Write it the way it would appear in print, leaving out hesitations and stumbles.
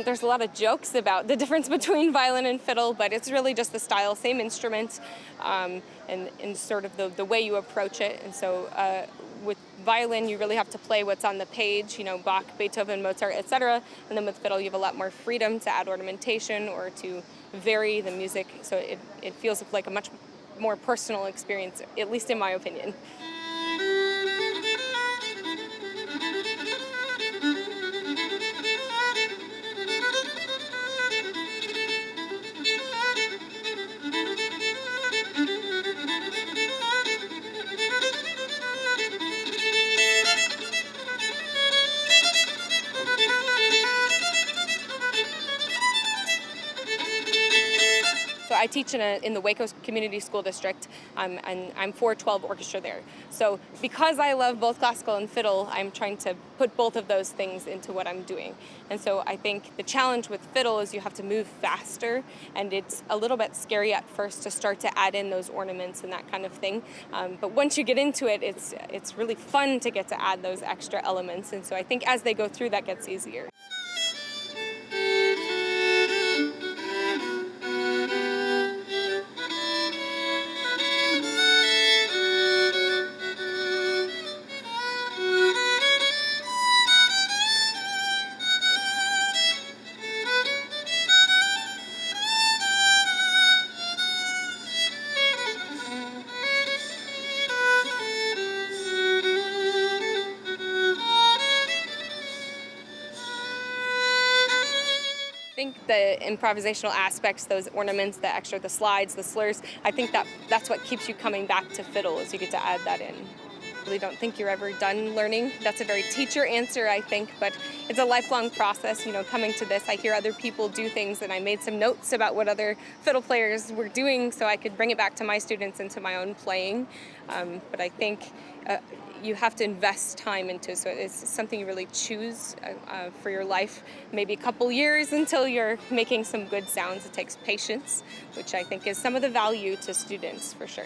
there's a lot of jokes about the difference between violin and fiddle, but it's really just the style, same instrument, and sort of the way you approach it. And so with violin, you really have to play what's on the page, Bach, Beethoven, Mozart, etc. And then with fiddle, you have a lot more freedom to add ornamentation or to vary the music. So it feels like a much more personal experience, at least in my opinion. So I teach in the Waco Community School District, and I'm 412 orchestra there. So because I love both classical and fiddle, I'm trying to put both of those things into what I'm doing. And so I think the challenge with fiddle is you have to move faster, and it's a little bit scary at first to start to add in those ornaments and that kind of thing. But once you get into it, it's really fun to get to add those extra elements. And so I think as they go through, that gets easier. I think the improvisational aspects, those ornaments, the extra, the slides, the slurs, I think that's what keeps you coming back to fiddle, is you get to add that in. I really don't think you're ever done learning. That's a very teacher answer, I think, but it's a lifelong process, coming to this. I hear other people do things, and I made some notes about what other fiddle players were doing so I could bring it back to my students and to my own playing. But I think you have to invest time into, so it's something you really choose for your life, maybe a couple years until you're making some good sounds. It takes patience, which I think is some of the value to students, for sure.